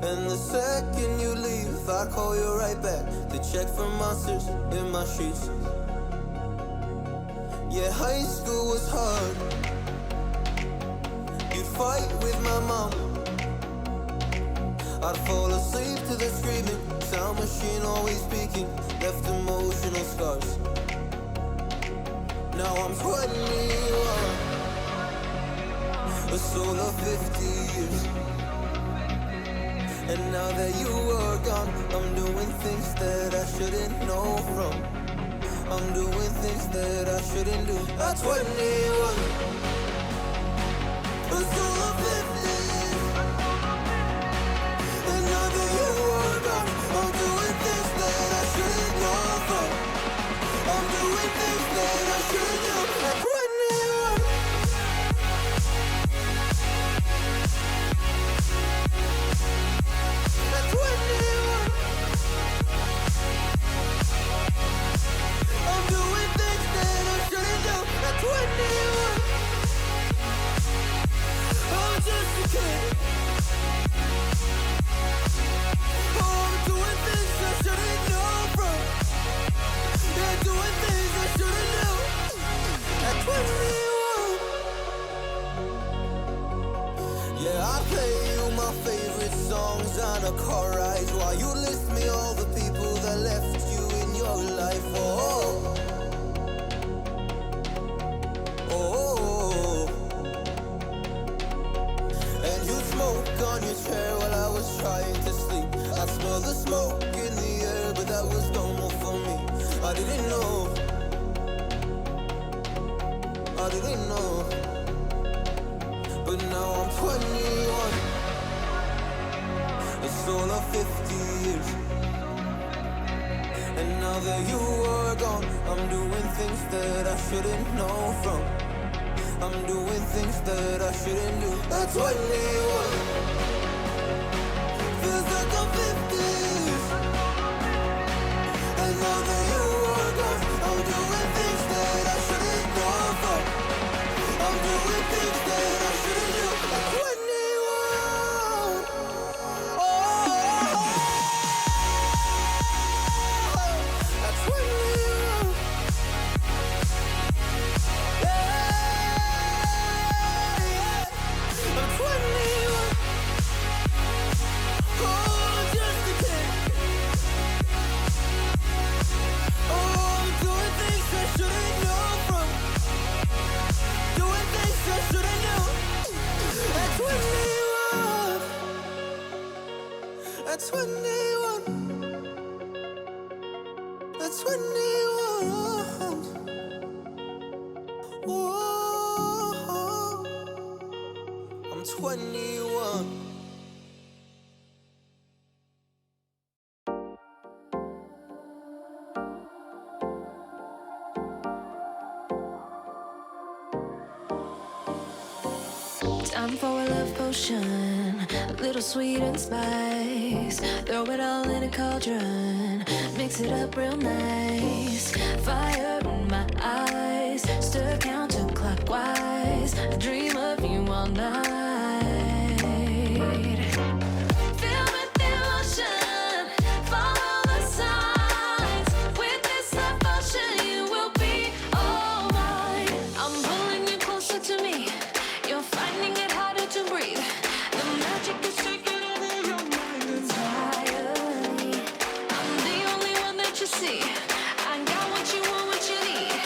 And the second you leave, I call you right back to check for monsters in my sheets. Yeah, high school was hard. You'd fight with my mom. I'd fall asleep to the screaming, sound machine always speaking, left emotional scars. Now I'm 21, a soul of 50 years. And now that you are gone, I'm doing things that I shouldn't know from. I'm doing things that I shouldn't do. At 21, a soul of 50 years. And now that you are gone, I'm doing things that I shouldn't know from. I'm doing things that I shouldn't do. At 21. Yeah, I play you my favorite songs on a car ride while you list me all the people that left you in your life. Oh, oh, and you smoke on your chair while I was trying to sleep. I smell the smoke in the air, but that was normal for me. I didn't know. I didn't know. But now I'm 21, a soul of 50 years. And now that you are gone, I'm doing things that I shouldn't know from. I'm doing things that I shouldn't do. At 21, feels like I'm 50 years. And now that you are gone, I'm doing things that I shouldn't know from. I'm doing things that I shouldn't do. At 21. Oh, at 21. Yeah, I'm 21. Oh, just a kid. Oh, I'm doing things I shouldn't know from. Doing things I shouldn't know. At 21. At 21. At 21. Whoa. I'm 21. Time for a love potion, a little sweet and spice. Throw it all in a cauldron, mix it up real nice. Fire in my eyes, stir counterclockwise. I dream of you all night. Filled with emotion, follow the signs. With this love potion, you will be all mine. I'm pulling you closer to me. You're finding it harder to breathe. The magic is taking over your mind entirely. I'm the only one that you see. I got what you want, what you need.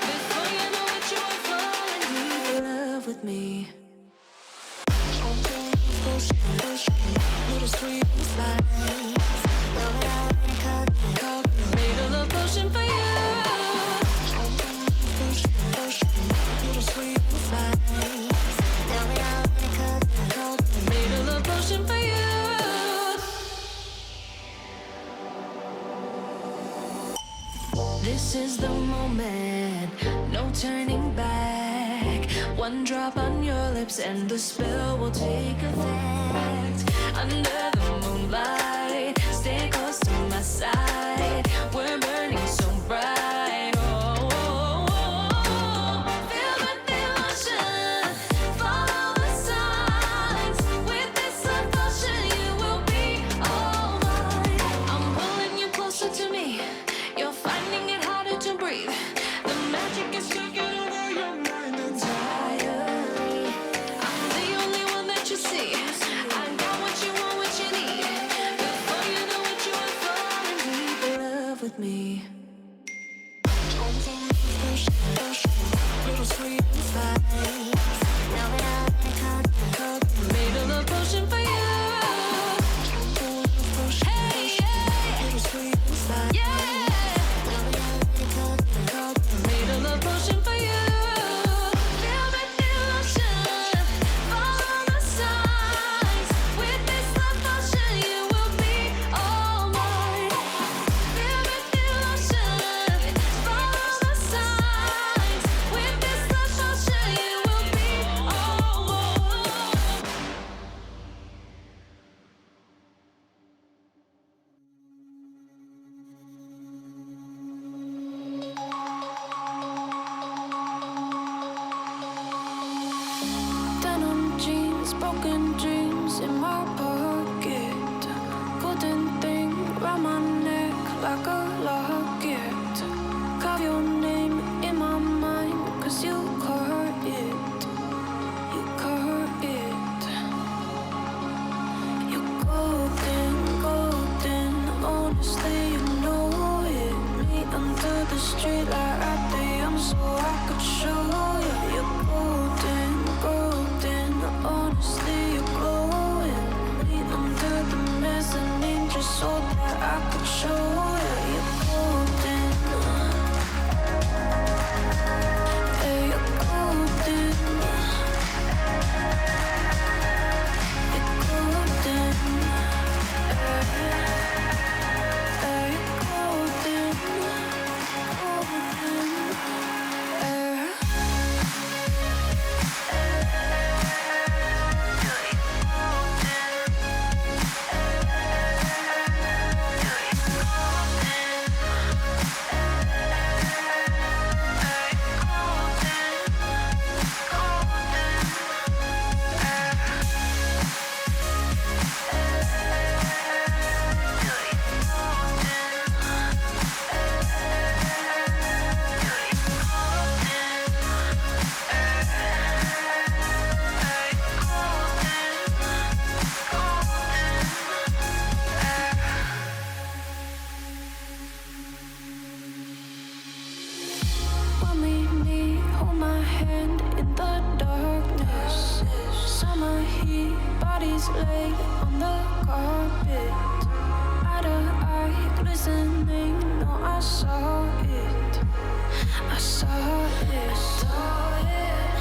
Before you know it, you are falling deep in love with me. Little sweet spice. Made a love potion for you. Little sweet spice. Made a love potion for you. This is the moment, no turning back. One drop on your lips and the spell will take effect. Under the moonlight, stay close to my side. We're burning so bright. Oh, oh, oh. Filled with emotion, follow the signs. With this love potion, you will be diamonds in my pocket. Golden thing round my neck like a locket. Carve your name in my mind, 'cause you caught it. You caught it. You're golden, golden. Honestly, you know it. Meet under the street light at the so I could show you. You're golden, golden. Honestly, you're glowing. Meet under the mezzanine just so that I could show you. You're golden. Hey, you're golden. You're golden. Hey, you're golden. Golden. When we meet, hold my hand in the darkness. Summer heat, bodies lay on the carpet. Eye to eye, glistening. No, I saw it. I saw it.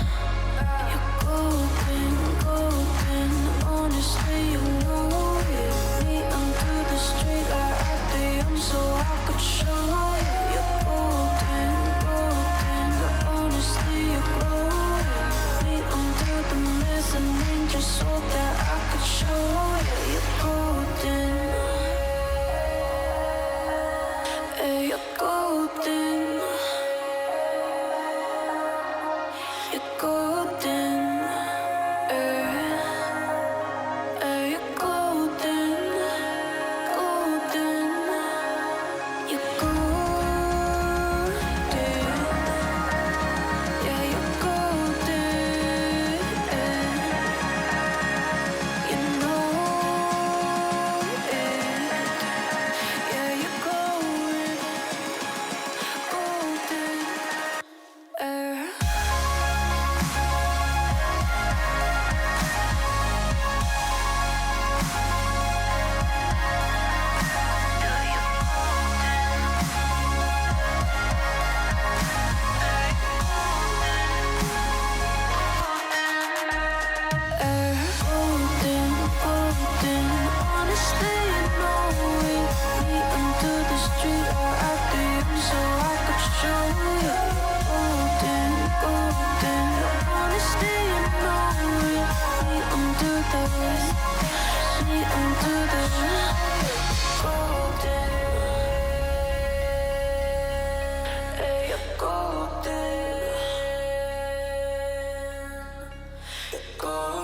You're golden, golden. Honestly, you know it. Me under the street light at the so I could show you. You're golden, golden. Honestly, you're glowing. Me under the mezzanine just so that I could show you. You're golden. Hey, you're golden. You're golden. Hey, you're golden. Golden. You're golden. Yeah, you're golden. You know it. Yeah, you're golden. Golden. Golden, golden. Honestly, you know it. Me under the street or at the so I could show you. Golden, golden. Honestly, you know it. Me under the golden. Hey, you're golden. You're golden.